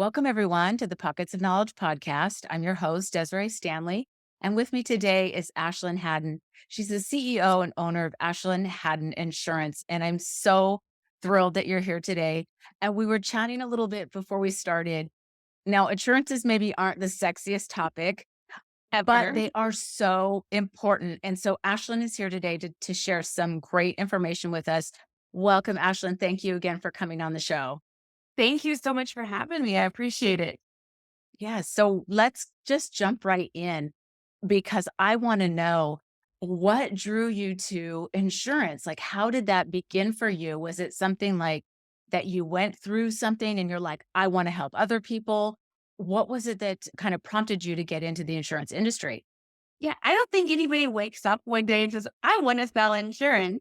Welcome, everyone, to the Pockets of Knowledge podcast. I'm your host, Desiree Stanley. And with me today is Ashlin Hadden. She's the CEO and owner of Ashlin Hadden Insurance. And I'm so thrilled that you're here today. And we were chatting a little bit before we started. Now, insurances maybe aren't the sexiest topic, but Ever. they are so important. And so Ashlin is here today to share some great information with us. Welcome, Ashlin. Thank you again for coming on the show. Thank you so much for having me. I appreciate it. Yeah. So let's just jump right in because I want to know what drew you to insurance? Like, how did that begin for you? Was it something like that you went through something and you're like, I want to help other people? What was it that kind of prompted you to get into the insurance industry? Yeah, I don't think anybody wakes up one day and says, I want to sell insurance.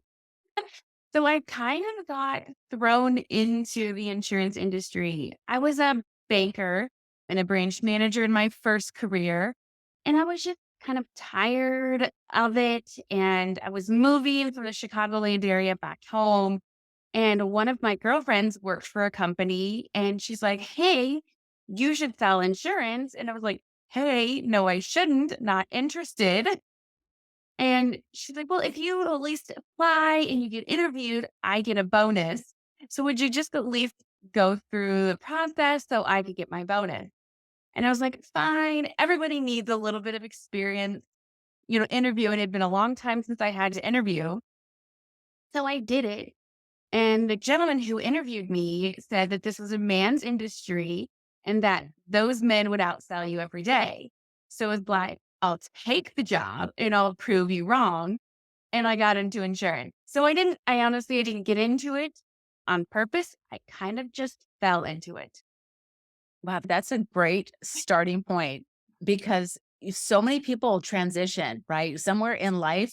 So I kind of got thrown into the insurance industry. I was a banker and a branch manager in my first career, and I was just kind of tired of it. And I was moving from the Chicagoland area back home. And one of my girlfriends worked for a company and she's like, hey, you should sell insurance. And I was like, hey, no, I shouldn't, not interested. And she's like, well, if you at least apply and you get interviewed, I get a bonus. So would you just at least go through the process so I could get my bonus? And I was like, fine. Everybody needs a little bit of experience, interviewing. It had been a long time since I had to interview. So I did it. And the gentleman who interviewed me said that this was a man's industry and that those men would outsell you every day. So it's like, I'll take the job and I'll prove you wrong. And I got into insurance. So I honestly didn't get into it on purpose. I kind of just fell into it. Wow, that's a great starting point because so many people transition, right? Somewhere in life,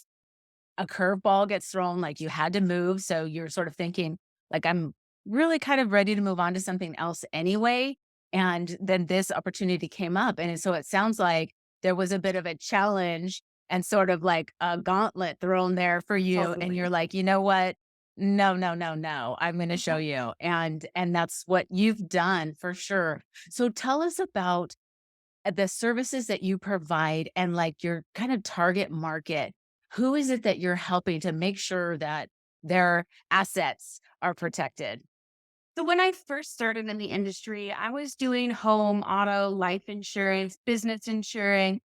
a curveball gets thrown, like you had to move. So you're sort of thinking, like, I'm really kind of ready to move on to something else anyway. And then this opportunity came up. And so it sounds like there was a bit of a challenge and sort of like a gauntlet thrown there for you. And Totally. you're like, you know what? No, no, no, no. I'm going to show you. And that's what you've done for sure. So tell us about the services that you provide and like your kind of target market. Who is it that you're helping to make sure that their assets are protected? So when I first started in the industry, I was doing home, auto, life insurance, business insurance,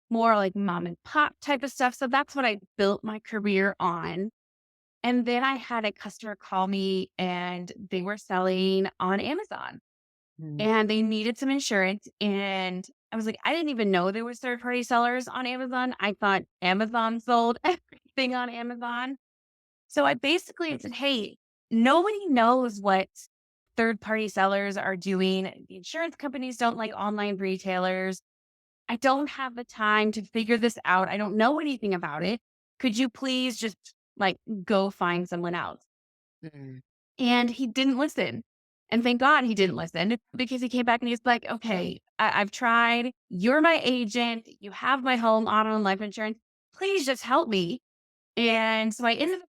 more like mom and pop type of stuff. So that's what I built my career on. And then I had a customer call me and they were selling on Amazon Mm. and they needed some insurance. And I was like, I didn't even know there was third party sellers on Amazon. I thought Amazon sold everything on Amazon. So I basically said, hey, nobody knows what third party sellers are doing. The insurance companies don't like online retailers. I don't have the time to figure this out. I don't know anything about it. Could you please just like go find someone else? Mm. And he didn't listen. And thank God he didn't listen because he came back and he's like, okay, I've tried. You're my agent. You have my home, auto, and life insurance. Please just help me. And so I ended up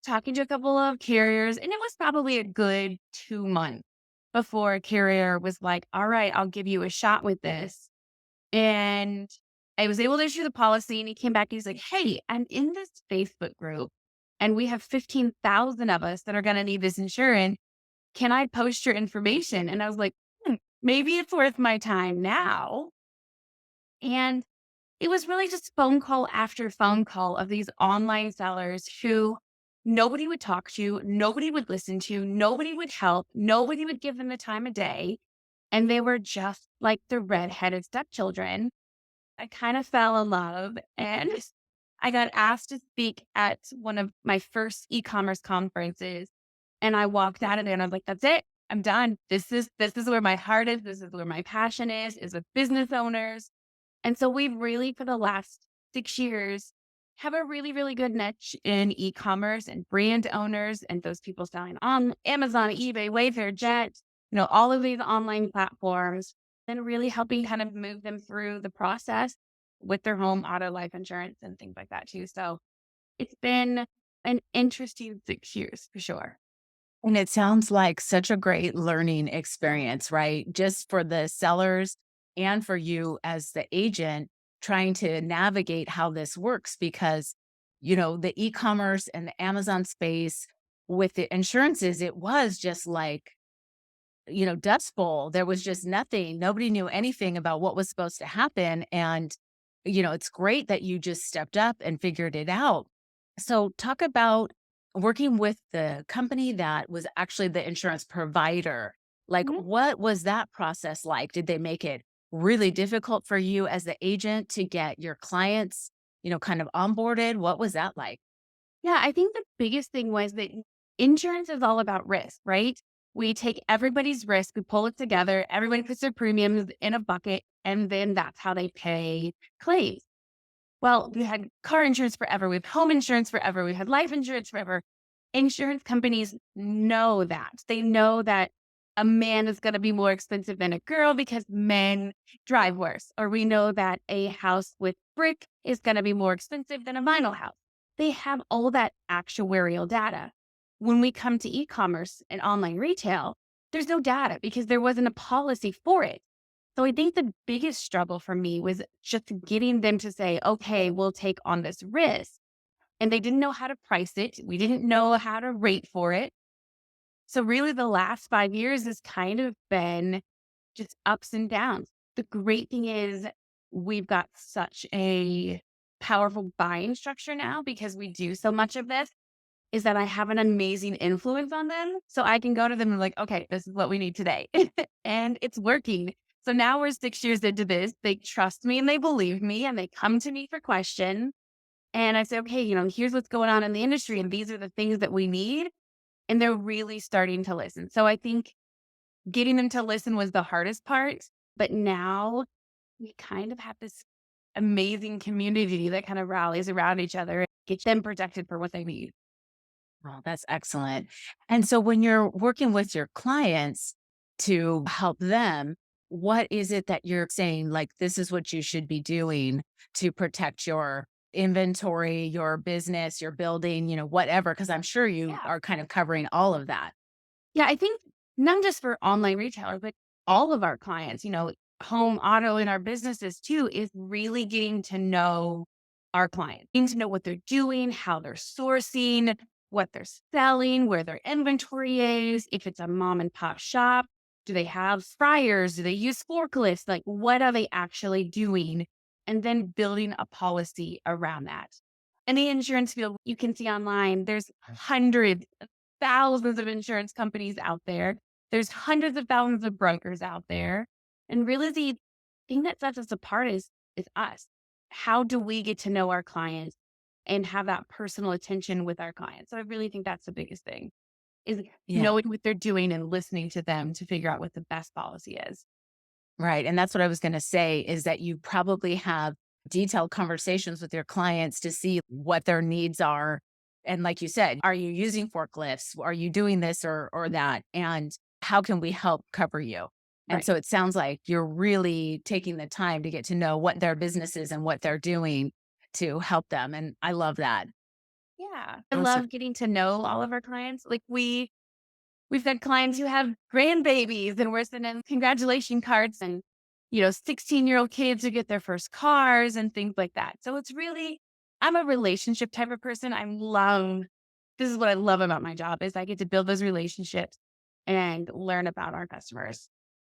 talking to a couple of carriers, and it was probably a good 2 months before a carrier was like, all right, I'll give you a shot with this. And I was able to issue the policy, and he came back and he's like, hey, I'm in this Facebook group, and we have 15,000 of us that are going to need this insurance. Can I post your information? And I was like, maybe it's worth my time now. And it was really just phone call after phone call of these online sellers who nobody would talk to, nobody would listen to, nobody would help, nobody would give them the time of day. And they were just like the redheaded stepchildren. I kind of fell in love and I got asked to speak at one of my first e-commerce conferences. And I walked out of there and I was like, that's it. I'm done. This is where my heart is. This is where my passion is with business owners. And so we've really, for the last 6 years, have a really, really good niche in e-commerce and brand owners and those people selling on Amazon, eBay, Wayfair, Jet, all of these online platforms, and really helping kind of move them through the process with their home, auto, life insurance, and things like that too. So it's been an interesting 6 years for sure. And it sounds like such a great learning experience, right? Just for the sellers and for you as the agent trying to navigate how this works because, the e-commerce and the Amazon space with the insurances, it was just like, Dust Bowl. There was just nothing. Nobody knew anything about what was supposed to happen. And, it's great that you just stepped up and figured it out. So, talk about working with the company that was actually the insurance provider. Like, Mhm. what was that process like? Did they make it really difficult for you as the agent to get your clients, kind of onboarded? What was that like? Yeah, I think the biggest thing was that insurance is all about risk, right? We take everybody's risk, we pull it together, everybody puts their premiums in a bucket, and then that's how they pay claims. Well, we had car insurance forever, we've home insurance forever, we've had life insurance forever. Insurance companies know that. They know that a man is going to be more expensive than a girl because men drive worse. Or we know that a house with brick is going to be more expensive than a vinyl house. They have all that actuarial data. When we come to e-commerce and online retail, there's no data because there wasn't a policy for it. So I think the biggest struggle for me was just getting them to say, okay, we'll take on this risk. And they didn't know how to price it. We didn't know how to rate for it. So really the last 5 years has kind of been just ups and downs. The great thing is we've got such a powerful buying structure now because we do so much of this is that I have an amazing influence on them. So I can go to them and like, okay, this is what we need today. And it's working. So now we're 6 years into this. They trust me and they believe me and they come to me for questions. And I say, okay, here's what's going on in the industry, and these are the things that we need. And they're really starting to listen. So I think getting them to listen was the hardest part. But now we kind of have this amazing community that kind of rallies around each other and get them protected for what they need. Well, that's excellent. And so when you're working with your clients to help them, what is it that you're saying, like, this is what you should be doing to protect your inventory, your business, your building, whatever? Because I'm sure you Yeah. are kind of covering all of that. Yeah. I think not just for online retailer, but all of our clients, home, auto, in our businesses too, is really getting to know our clients, getting to know what they're doing, how they're sourcing, what they're selling, where their inventory is. If it's a mom and pop shop, do they have fryers? Do they use forklifts? Like, what are they actually doing? And then building a policy around that. In the insurance field, you can see online, there's hundreds, thousands of insurance companies out there. There's hundreds of thousands of brokers out there. And really the thing that sets us apart is us. How do we get to know our clients and have that personal attention with our clients? So I really think that's the biggest thing is Yeah. knowing what they're doing and listening to them to figure out what the best policy is. Right. And that's what I was going to say is that you probably have detailed conversations with your clients to see what their needs are. And like you said, are you using forklifts? Are you doing this or that? And how can we help cover you? And Right. so it sounds like you're really taking the time to get to know what their business is and what they're doing to help them. And I love that. Yeah. I Awesome. love getting to know all of our clients. Like we've had clients who have grandbabies and we're sending congratulation cards and, 16-year-old kids who get their first cars and things like that. So it's really, I'm a relationship type of person. This is what I love about my job is I get to build those relationships and learn about our customers.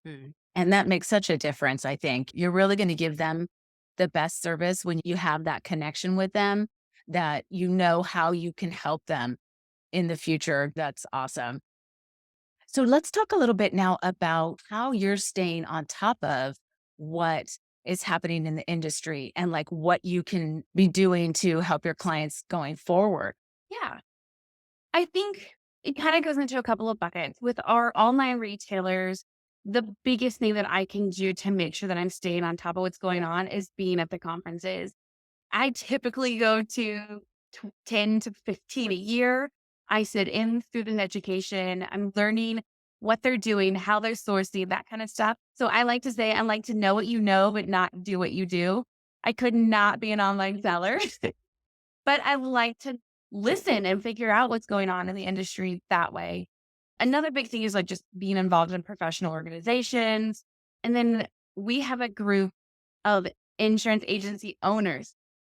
And that makes such a difference, I think. You're really gonna give them the best service when you have that connection with them, that you know how you can help them in the future. That's awesome. So let's talk a little bit now about how you're staying on top of what is happening in the industry and like what you can be doing to help your clients going forward. Yeah. I think it kind of goes into a couple of buckets. With our online retailers, the biggest thing that I can do to make sure that I'm staying on top of what's going on is being at the conferences. I typically go to 10 to 15 a year. I sit in student education. I'm learning what they're doing, how they're sourcing, that kind of stuff. So I like to say, I like to know what you know, but not do what you do. I could not be an online seller, but I like to listen and figure out what's going on in the industry that way. Another big thing is like just being involved in professional organizations. And then we have a group of insurance agency owners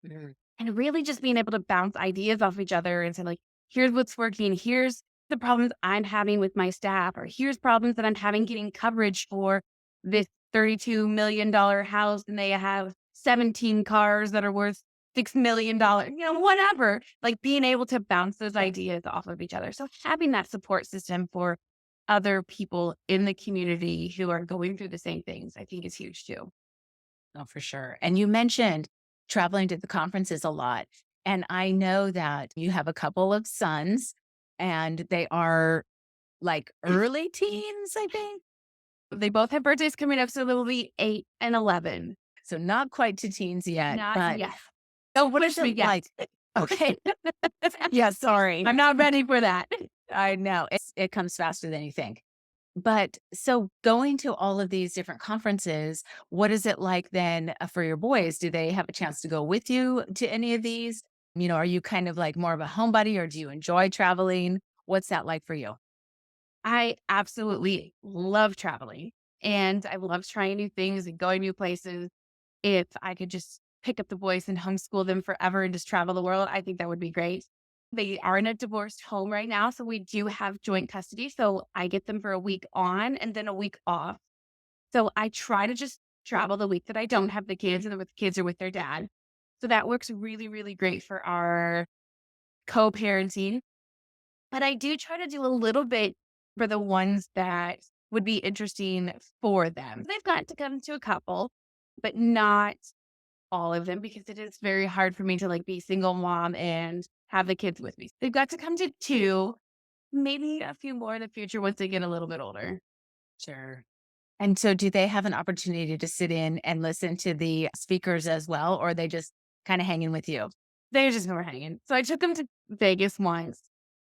Mhm. and really just being able to bounce ideas off each other and say, like, here's what's working. Here's the problems I'm having with my staff, or here's problems that I'm having getting coverage for this $32 million house. And they have 17 cars that are worth $6 million, whatever. Like being able to bounce those ideas off of each other. So having that support system for other people in the community who are going through the same things, I think is huge too. Oh, for sure. And you mentioned traveling to the conferences a lot. And I know that you have a couple of sons and they are like early teens, I think. They both have birthdays coming up, so they will be 8 and 11. So not quite to teens yet, Not but yet. so what is Push me it yet. like? Okay. Yeah, sorry. I'm not ready for that. I know it comes faster than you think. But so going to all of these different conferences, what is it like then for your boys? Do they have a chance to go with you to any of these? Are you kind of like more of a homebody or do you enjoy traveling? What's that like for you? I absolutely love traveling, and I love trying new things and going new places. If I could just pick up the boys and homeschool them forever and just travel the world, I think that would be great. They are in a divorced home right now, so we do have joint custody. So I get them for a week on and then a week off. So I try to just travel the week that I don't have the kids and the kids are with their dad. So that works really, really great for our co-parenting. But I do try to do a little bit for the ones that would be interesting for them. They've got to come to a couple, but not all of them because it is very hard for me to like be single mom and have the kids with me. They've got to come to two, maybe a few more in the future once they get a little bit older. Sure. And so do they have an opportunity to sit in and listen to the speakers as well, or are they just kind of hanging with you? They're just never hanging. So I took them to Vegas once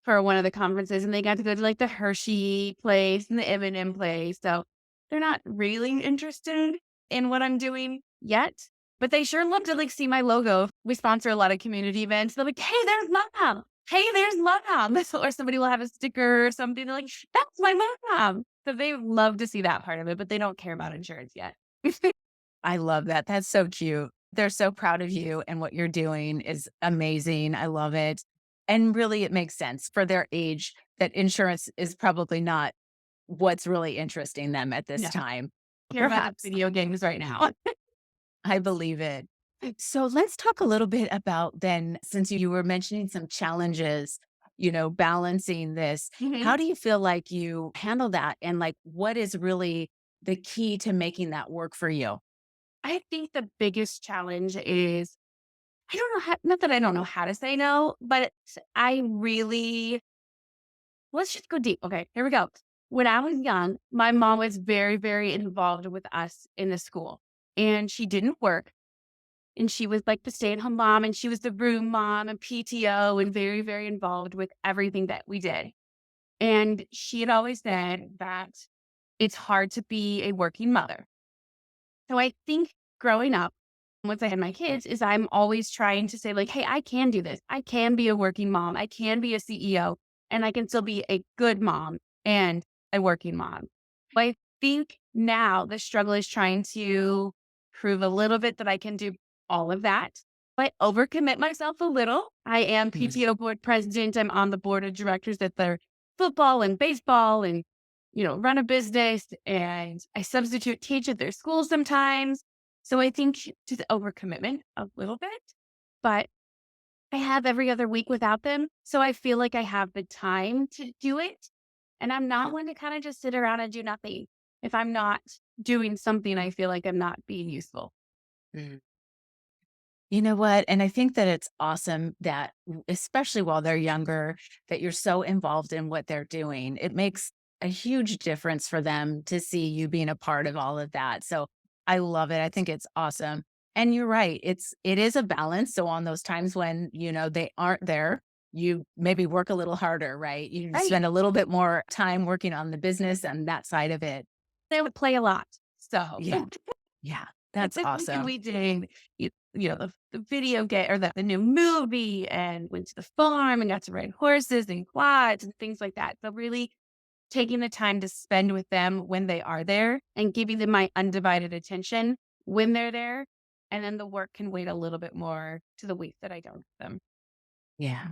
for one of the conferences, and they got to go to like the Hershey place and the M&M place. So they're not really interested in what I'm doing yet, but they sure love to like see my logo. We sponsor a lot of community events. They're like, "Hey, there's mom. Hey, there's mom." Or somebody will have a sticker or something. They're like, "That's my mom." So they love to see that part of it, but they don't care about insurance yet. I love that. That's so cute. They're so proud of you and what you're doing is amazing. I love it. And really, it makes sense for their age that insurance is probably not what's really interesting them at this No, time. care about the Perhaps. video games right now. I believe it. So let's talk a little bit about then, since you were mentioning some challenges, balancing this. Mhm. How do you feel like you handle that? And like, what is really the key to making that work for you? I think the biggest challenge is I don't know how, not that I don't know how to say no, but I really, let's just go deep. Okay, here we go. When I was young, my mom was very, very involved with us in the school, and she didn't work. And she was like the stay at home mom, and she was the room mom and PTO, and very, very involved with everything that we did. And she had always said that it's hard to be a working mother. So I think growing up, once I had my kids, is I'm always trying to say, like, hey, I can do this. I can be a working mom. I can be a CEO, and I can still be a good mom and a working mom. But I think now the struggle is trying to prove a little bit that I can do all of that. But overcommit myself a little. I am Mhm. PTO board president. I'm on the board of directors at their football and baseball and run a business, and I substitute teach at their school sometimes. So I think to the overcommitment a little bit, but I have every other week without them. So I feel like I have the time to do it. And I'm not one to kind of just sit around and do nothing. If I'm not doing something, I feel like I'm not being useful. Mm. You know what? And I think that it's awesome that, especially while they're younger, that you're so involved in what they're doing. It makes a huge difference for them to see you being a part of all of that. So I love it. I think it's awesome. And you're right. It is a balance. So on those times when, they aren't there, you maybe work a little harder, right? You Right. spend a little bit more time working on the business and that side of it. They would play a lot. So Yeah. Yeah. like That's this weekend awesome. we did, the video game or the new movie and went to the farm and got to ride horses and quads and things like that. So really taking the time to spend with them when they are there and giving them my undivided attention when they're there. And then the work can wait a little bit more to the week that I don't have them. Yeah,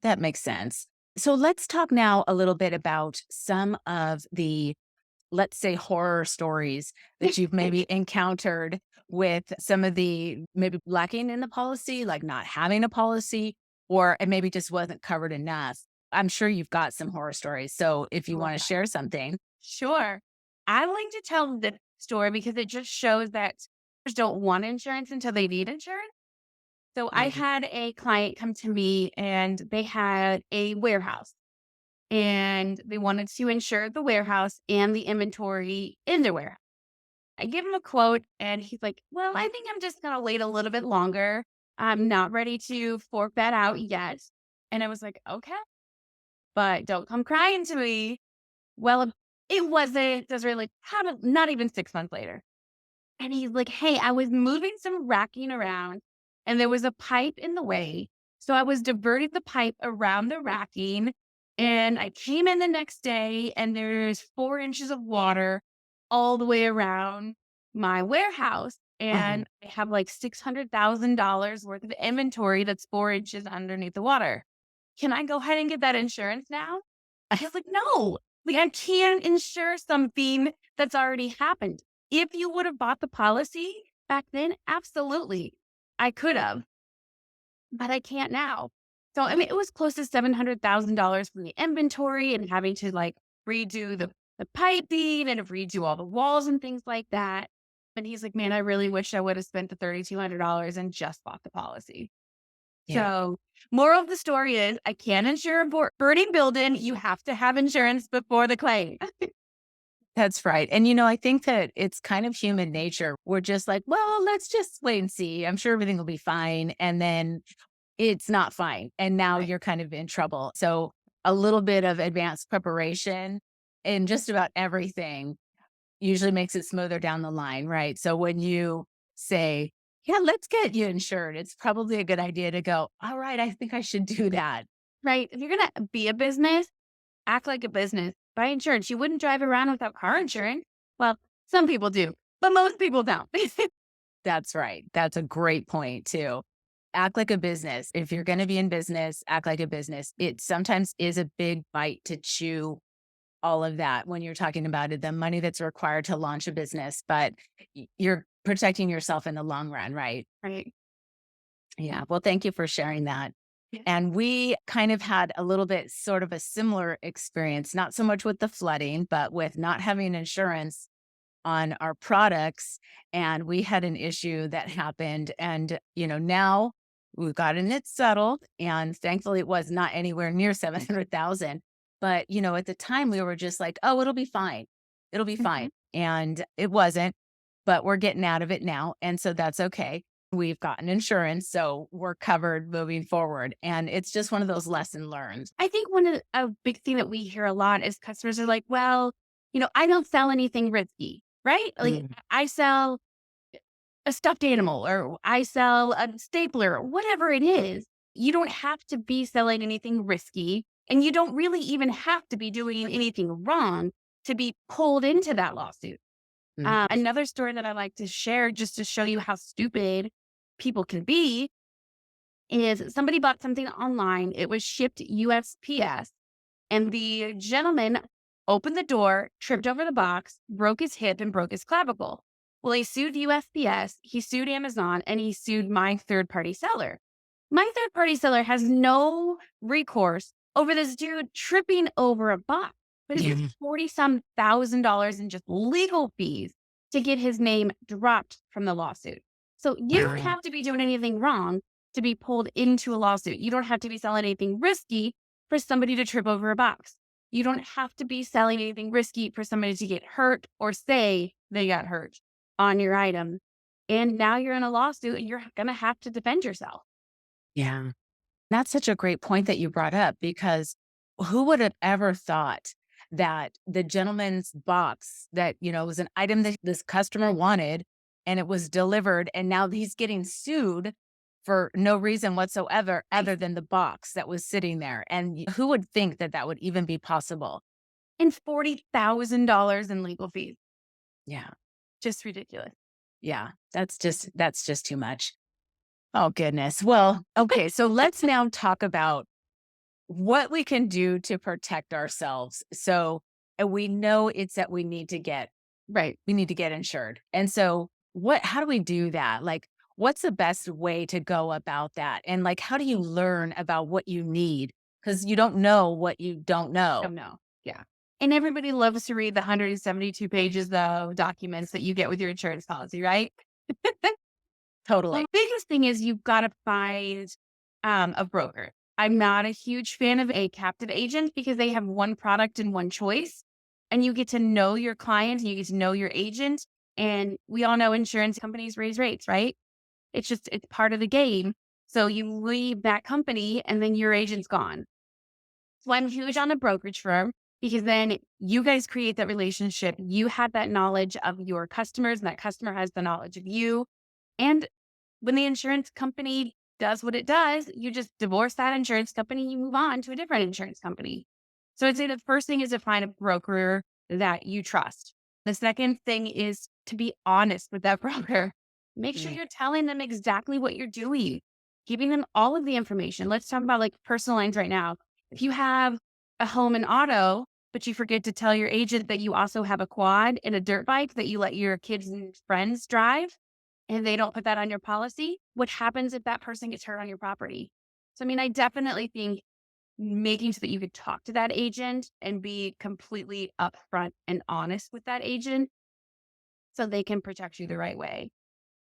that makes sense. So let's talk now a little bit about some of the, let's say, horror stories that you've maybe encountered with some of the maybe lacking in the policy, like not having a policy, or it maybe just wasn't covered enough. I'm sure you've got some horror stories. So if you Oh, want to share something. sure. I like to tell the story because it just shows that consumers don't want insurance until they need insurance. So I Mhm. had a client come to me and they had a warehouse and they wanted to insure the warehouse and the inventory in their warehouse. I give him a quote and he's like, well, I think I'm just going to wait a little bit longer. I'm not ready to fork that out yet. And I was like, okay, but don't come crying to me. Well, it wasn't, does really haven't, not even 6 months later. And he's like, "Hey, I was moving some racking around and there was a pipe in the way. So I was diverting the pipe around the racking. And I came in the next day and there's 4 inches of water all the way around my warehouse. Mhm. And I have like $600,000 worth of inventory that's 4 inches underneath the water. Can I go ahead and get that insurance now?" I was like, "No, like, I can't insure something that's already happened." If you would have bought the policy back then, absolutely, I could have, but I can't now. So, I mean, it was close to $700,000 from the inventory and having to like redo the piping and redo all the walls and things like that. And he's like, "Man, I really wish I would have spent the $3,200 and just bought the policy." Yeah. So, moral of the story is I can't insure a burning building. You have to have insurance before the claim. That's right. And, I think that it's kind of human nature. We're just like, well, let's just wait and see. I'm sure everything will be fine. And then it's not fine. And now Right. you're kind of in trouble. So a little bit of advanced preparation in just about everything usually makes it smoother down the line. Right. So when you say, yeah, let's get you insured, it's probably a good idea to go, all right, I think I should do that. Right. If you're going to be a business, act like a business. Buy insurance. You wouldn't drive around without car insurance. Well, some people do, but most people don't. That's right. That's a great point too. Act like a business. If you're going to be in business, act like a business. It sometimes is a big bite to chew, all of that when you're talking about it, the money that's required to launch a business, but you're protecting yourself in the long run, right? Right. Yeah. Well, thank you for sharing that. Yeah. And we kind of had a little bit sort of a similar experience, not so much with the flooding, but with not having insurance on our products. And we had an issue that happened. And, now we've gotten it settled. And thankfully, it was not anywhere near 700,000. But, at the time, we were just like, oh, it'll be fine. It'll be Mhm. fine. And it wasn't, but we're getting out of it now. And so that's okay. We've gotten insurance. So we're covered moving forward. And it's just one of those lesson learned. I think a big thing that we hear a lot is customers are like, well, I don't sell anything risky, right? Like Mm. I sell a stuffed animal or I sell a stapler, whatever it is. You don't have to be selling anything risky and you don't really even have to be doing anything wrong to be pulled into that lawsuit. Mm. Another story that I like to share just to show you how stupid people can be is somebody bought something online. It was shipped USPS, and the gentleman opened the door, tripped over the box, broke his hip, and broke his clavicle. Well, he sued USPS, he sued Amazon, and he sued my third party seller. My third party seller has no recourse over this dude tripping over a box, but it Yeah. took 40 some $1,000 in just legal fees to get his name dropped from the lawsuit. So you don't Wow. have to be doing anything wrong to be pulled into a lawsuit. You don't have to be selling anything risky for somebody to trip over a box. You don't have to be selling anything risky for somebody to get hurt or say they got hurt on your item. And now you're in a lawsuit and you're going to have to defend yourself. Yeah. That's such a great point that you brought up because who would have ever thought that the gentleman's box that, was an item that this customer wanted and it was delivered and now he's getting sued for no reason whatsoever other than the box that was sitting there. And who would think that that would even be possible? and $40,000 in legal fees. Yeah. Just ridiculous. Yeah. That's just too much. Oh goodness. Well, okay, so let's now talk about what we can do to protect ourselves. So, we know it's that Right. we need to get insured. And so how do we do that? Like, what's the best way to go about that? And like, how do you learn about what you need? Because you don't know what you don't Oh, know. no. Yeah. And everybody loves to read the 172 pages of documents that you get with your insurance policy, right? Well, Totally. the biggest thing is you've got to find a broker. I'm not a huge fan of a captive agent because they have one product and one choice, and you get to know your client and you get to know your agent. And we all know insurance companies raise rates, right? It's part of the game. So you leave that company and then your agent's gone. So I'm huge on a brokerage firm because then you guys create that relationship. You have that knowledge of your customers, and that customer has the knowledge of you. And when the insurance company does what it does, you just divorce that insurance company, you move on to a different insurance company. So I'd say the first thing is to find a broker that you trust. The second thing is to be honest with that broker. Make sure Mm. you're telling them exactly what you're doing, giving them all of the information. Let's talk about like personal lines right now. If you have a home and auto, but you forget to tell your agent that you also have a quad and a dirt bike that you let your kids and friends drive, and they don't put that on your policy, what happens if that person gets hurt on your property? So, I mean, I definitely think making sure that you could talk to that agent and be completely upfront and honest with that agent so they can protect you the right way.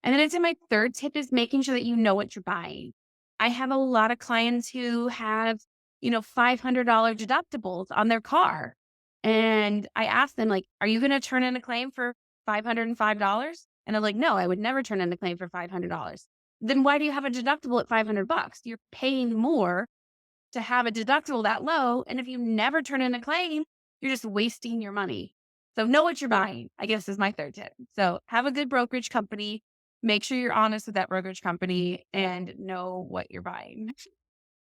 And then I'd say my third tip is making sure that you know what you're buying. I have a lot of clients who have, $500 deductibles on their car. And I ask them, like, are you going to turn in a claim for $505? And I'm like, no, I would never turn in a claim for $500. Then why do you have a deductible at $500? You're paying more to have a deductible that low. And if you never turn in a claim, you're just wasting your money. So know what you're buying, I guess is my third tip. So have a good brokerage company. Make sure you're honest with that brokerage company and know what you're buying.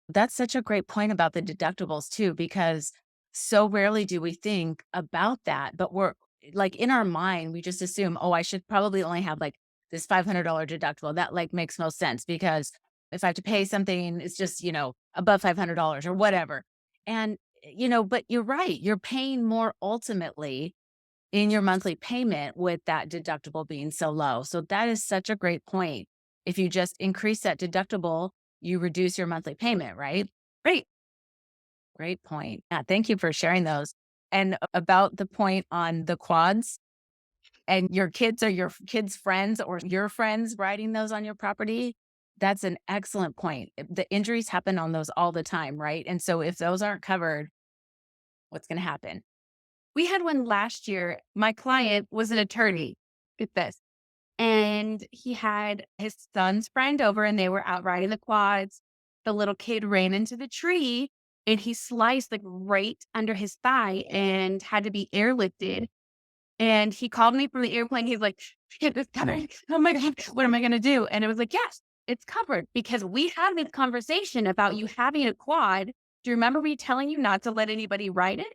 That's such a great point about the deductibles too, because so rarely do we think about that. But we're like in our mind, we just assume, oh, I should probably only have like this $500 deductible. That like makes most sense because if I have to pay something, it's just, above $500 or whatever. And, but you're right. You're paying more ultimately in your monthly payment with that deductible being so low. So that is such a great point. If you just increase that deductible, you reduce your monthly payment, right? Great. Great point. Yeah, thank you for sharing those. And about the point on the quads and your kids or your kids' friends or your friends riding those on your property, that's an excellent point. The injuries happen on those all the time, right? And so if those aren't covered, what's going to happen? We had one last year. My client was an attorney. Get this. And he had his son's friend over and they were out riding the quads. The little kid ran into the tree and he sliced like right under his thigh and had to be airlifted. And he called me from the airplane. He's like, "Shit, this covered. Oh my God, what am I going to do?" And it was like, yes, it's covered because we had this conversation about you having a quad. Do you remember me telling you not to let anybody ride it?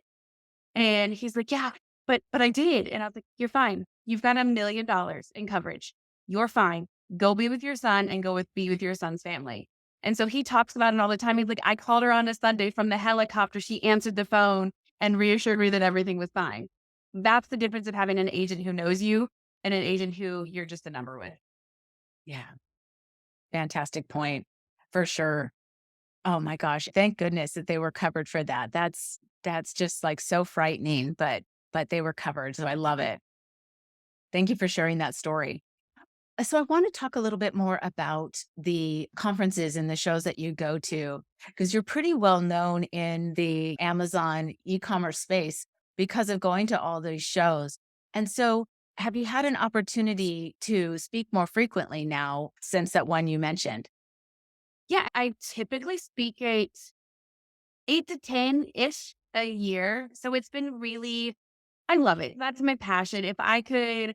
And he's like, "Yeah, but I did." And I was like, "You're fine. You've got $1 million in coverage. You're fine. Go be with your son and be with your son's family." And so he talks about it all the time. He's like, "I called her on a Sunday from the helicopter. She answered the phone and reassured me that everything was fine." That's the difference of having an agent who knows you and an agent who you're just a number with. Yeah, fantastic point for sure. Oh my gosh, thank goodness that they were covered for that. That's just like so frightening, but they were covered, so I love it. Thank you for sharing that story. So I want to talk a little bit more about the conferences and the shows that you go to because you're pretty well known in the Amazon e-commerce space because of going to all these shows. And so have you had an opportunity to speak more frequently now since that one you mentioned? Yeah, I typically speak at 8 to 10-ish a year. So it's been really I love it. That's my passion. If I could,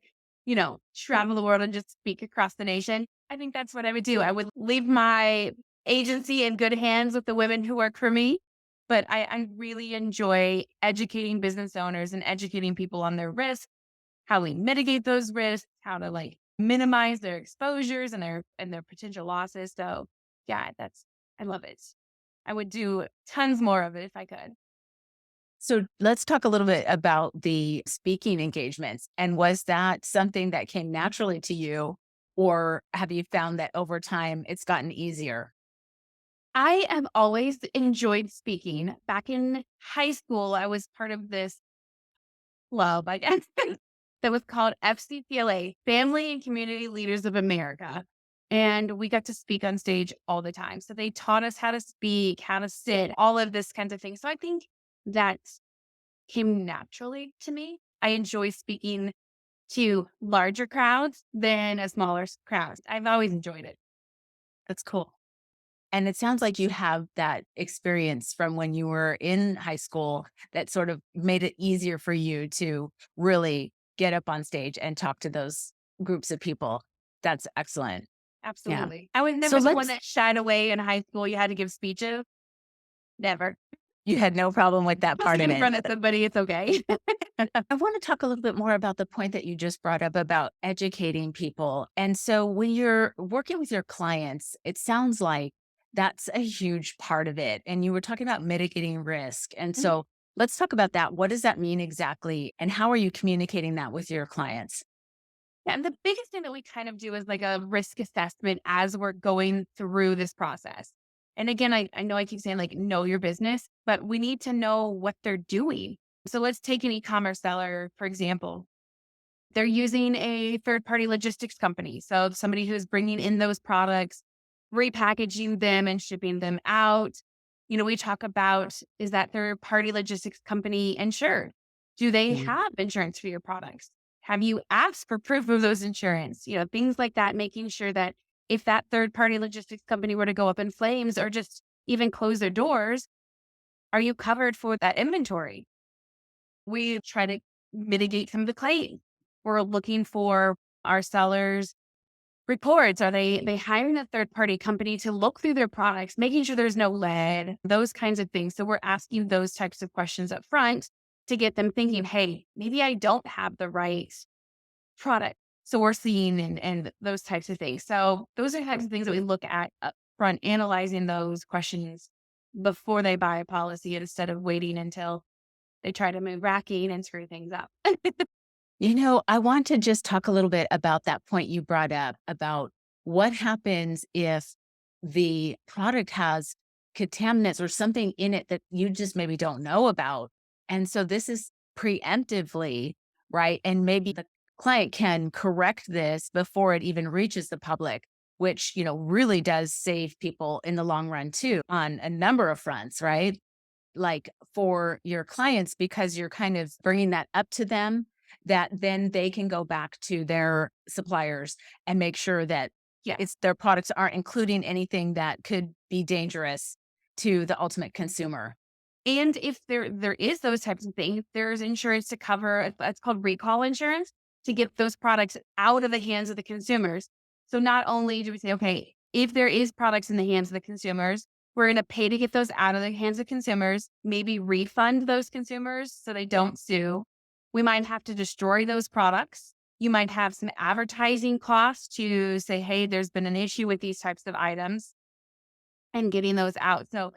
travel the world and just speak across the nation, I think that's what I would do. I would leave my agency in good hands with the women who work for me But I really enjoy educating business owners and educating people on their risks, how we mitigate those risks, how to like minimize their exposures and their potential losses. So yeah, I love it. I would do tons more of it if I could. So let's talk a little bit about the speaking engagements. And was that something that came naturally to you? Or have you found that over time it's gotten easier? I have always enjoyed speaking. Back in high school, I was part of this club, I guess, that was called FCCLA, Family and Community Leaders of America. And we got to speak on stage all the time. So they taught us how to speak, how to sit, all of this kinds of thing. So I think that came naturally to me. I enjoy speaking to larger crowds than a smaller crowd. I've always enjoyed it. That's cool. And it sounds like you have that experience from when you were in high school that sort of made it easier for you to really get up on stage and talk to those groups of people. That's excellent. Yeah. Absolutely. I was So never the one let's that shied away in high school. You had to give speeches. Never. You had no problem with that Just part of in it. front of somebody, it's okay. I want to talk a little bit more about the point that you just brought up about educating people. And so when you're working with your clients, it sounds like that's a huge part of it. And you were talking about mitigating risk. And Mhm. so let's talk about that. What does that mean exactly? And how are you communicating that with your clients? Yeah, and the biggest thing that we kind of do is like a risk assessment as we're going through this process. And again, I know I keep saying like know your business, but we need to know what they're doing. So let's take an e-commerce seller, for example. They're using a third party logistics company. So somebody who's bringing in those products, repackaging them and shipping them out. You know, we talk about, is that third party logistics company insured? Do they Mhm. have insurance for your products? Have you asked for proof of those insurance? You know, things like that, making sure that if that third party logistics company were to go up in flames or just even close their doors, are you covered for that inventory? We try to mitigate some of the claim. We're looking for our sellers' reports. Are they hiring a third party company to look through their products, making sure there's no lead, those kinds of things. So we're asking those types of questions up front to get them thinking, hey, maybe I don't have the right product sourcing and those types of things. So those are the types of things that we look at up front, analyzing those questions before they buy a policy instead of waiting until they try to move racking and screw things up. I want to just talk a little bit about that point you brought up about what happens if the product has contaminants or something in it that you just maybe don't know about. And so this is preemptively, right? And maybe the client can correct this before it even reaches the public, which, really does save people in the long run too on a number of fronts, right? Like for your clients, because you're kind of bringing that up to them, that then they can go back to their suppliers and make sure that Yeah. it's their products aren't including anything that could be dangerous to the ultimate consumer. And if there is those types of things, there's insurance to cover it's called recall insurance to get those products out of the hands of the consumers. So not only do we say, okay, if there is products in the hands of the consumers, we're going to pay to get those out of the hands of consumers, maybe refund those consumers so they don't sue. We might have to destroy those products. You might have some advertising costs to say, hey, there's been an issue with these types of items and getting those out. So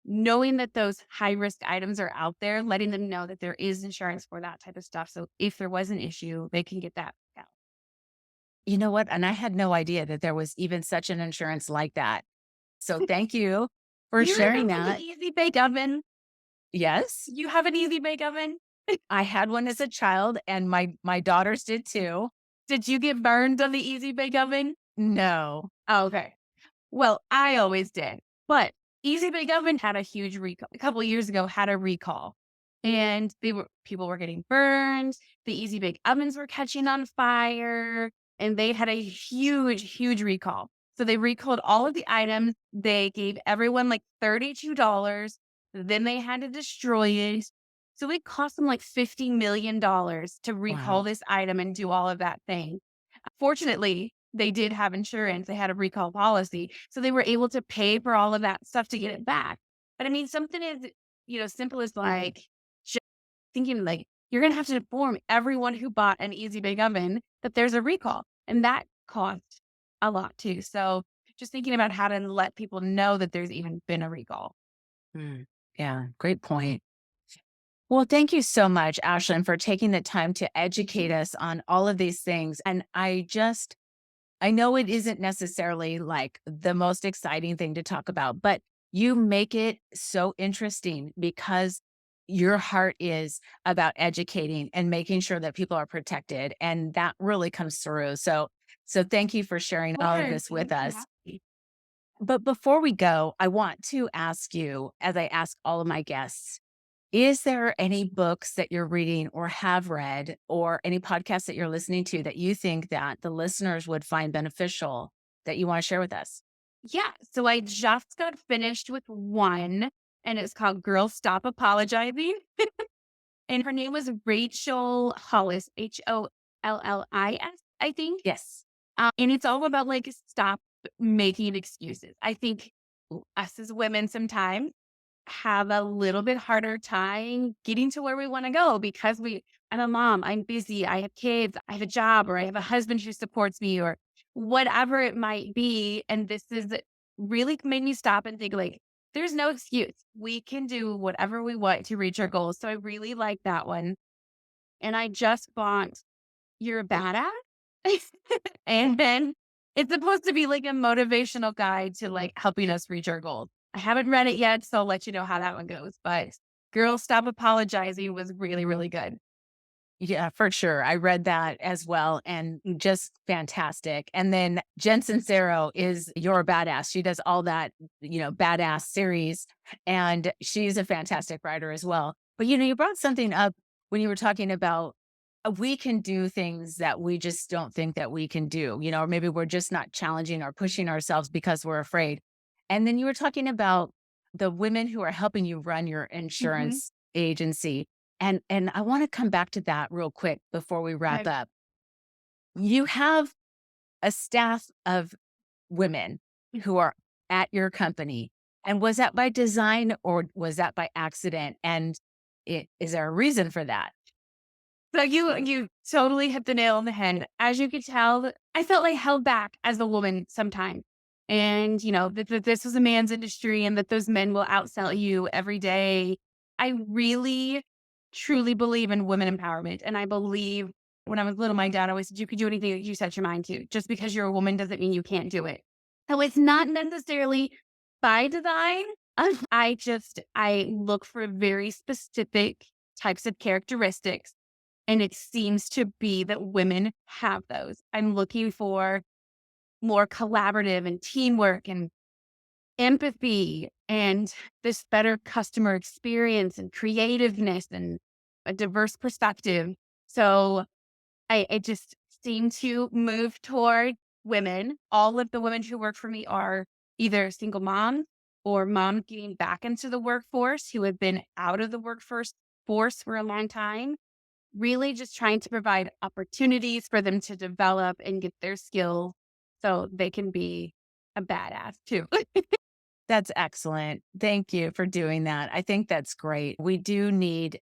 knowing that those high risk items are out there, letting them know that there is insurance for that type of stuff. So if there was an issue, they can get that out. You know what? And I had no idea that there was even such an insurance like that. So thank you for You sharing remember the that. easy bake oven? Yes, You have an easy bake oven? I had one as a child and my daughters did too. Did you get burned on the easy bake oven? No. Oh, okay. Well, I always did. But Easy Bake Oven had a huge recall. A couple of years ago had a recall. And people were getting burned. The Easy Bake Ovens were catching on fire. And they had a huge, huge recall. So they recalled all of the items. They gave everyone like $32. Then they had to destroy it. So it cost them like $50 million to recall Wow. this item and do all of that thing. Fortunately, they did have insurance, they had a recall policy, so they were able to pay for all of that stuff to get it back. But I mean, something is simple as like just thinking like you're going to have to inform everyone who bought an Easy Bake Oven that there's a recall. And that costs a lot too. So just thinking about how to let people know that there's even been a recall. Mm, yeah, great point. Well, thank you so much, Ashlyn, for taking the time to educate us on all of these things. And I know it isn't necessarily like the most exciting thing to talk about, but you make it so interesting because your heart is about educating and making sure that people are protected. And that really comes through. So thank you for sharing Of all of course. this with Thanks for us. having me. But before we go, I want to ask you, as I ask all of my guests, is there any books that you're reading or have read or any podcasts that you're listening to that you think that the listeners would find beneficial that you want to share with us? Yeah. So I just got finished with one, and it's called Girl Stop Apologizing. And her name was Rachel Hollis, Hollis, I think. Yes. And it's all about like stop making excuses. I think us as women sometimes have a little bit harder time getting to where we want to go because I'm a mom, I'm busy, I have kids, I have a job, or I have a husband who supports me, or whatever it might be. And this is really made me stop and think like, there's no excuse. We can do whatever we want to reach our goals. So I really like that one. And I just bought You're a Badass. And then it's supposed to be like a motivational guide to like helping us reach our goals. I haven't read it yet, so I'll let you know how that one goes. But Girl Stop Apologizing was really, really good. Yeah, for sure. I read that as well and just fantastic. And then Jen Sincero is Your Badass. She does all that, badass series. And she's a fantastic writer as well. But, you brought something up when you were talking about we can do things that we just don't think that we can do, or maybe we're just not challenging or pushing ourselves because we're afraid. And then you were talking about the women who are helping you run your Mhm. insurance agency and I wanna come back to that real quick before we wrap Okay. up. You have a staff of women who are at your company, and was that by design or was that by accident? And is there a reason for that? So you totally hit the nail on the head. As you could tell, I felt like held back as a woman sometimes. And, that this was a man's industry and that those men will outsell you every day. I really, truly believe in women empowerment. And I believe when I was little, my dad always said, you could do anything that you set your mind to. Just because you're a woman doesn't mean you can't do it. So it's not necessarily by design. I look for very specific types of characteristics, and it seems to be that women have those. I'm looking for more collaborative and teamwork and empathy and this better customer experience and creativeness and a diverse perspective. So I just seem to move toward women. All of the women who work for me are either single moms or moms getting back into the workforce who have been out of the workforce for a long time, really just trying to provide opportunities for them to develop and get their skills so they can be a badass too. That's excellent. Thank you for doing that. I think that's great. We need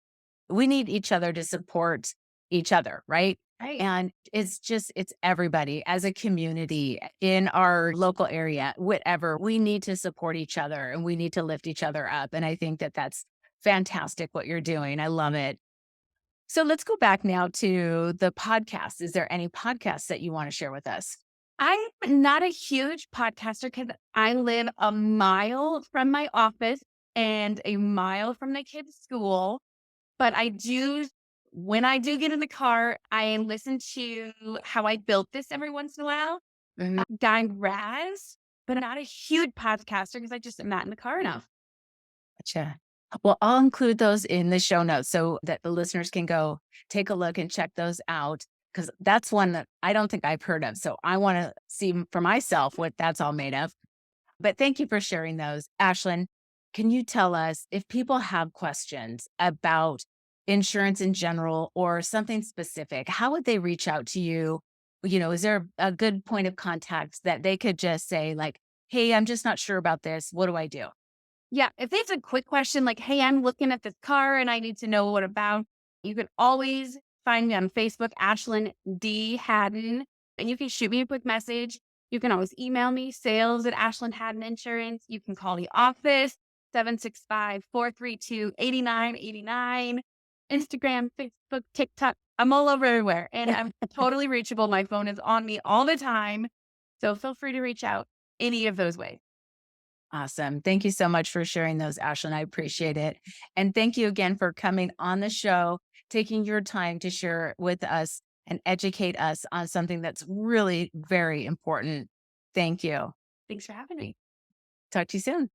each other to support each other, right? Right. And it's everybody as a community in our local area, whatever. We need to support each other and we need to lift each other up. And I think that that's fantastic what you're doing. I love it. So let's go back now to the podcast. Is there any podcasts that you want to share with us? I'm not a huge podcaster because I live a mile from my office and a mile from the kids' school. But when I do get in the car, I listen to How I Built This every once in a while. Guy Raz, but I'm not a huge podcaster because I just am not in the car enough. Gotcha. Well, I'll include those in the show notes so that the listeners can go take a look and check those out because that's one that I don't think I've heard of. So I want to see for myself what that's all made of. But thank you for sharing those. Ashlyn, can you tell us if people have questions about insurance in general or something specific, how would they reach out to you? Is there a good point of contact that they could just say, like, hey, I'm just not sure about this. What do I do? Yeah, if it's a quick question like, "Hey, I'm looking at this car and I need to know what about," you can always find me on Facebook, Ashlin D. Hadden, and you can shoot me a quick message. You can always email me, sales at Ashlin Hadden Insurance. You can call the office, 765-432-8989. Instagram, Facebook, TikTok. I'm all over everywhere, and I'm totally reachable. My phone is on me all the time, so feel free to reach out any of those ways. Awesome. Thank you so much for sharing those, Ashlyn. I appreciate it. And thank you again for coming on the show, taking your time to share with us and educate us on something that's really very important. Thank you. Thanks for having me. Talk to you soon.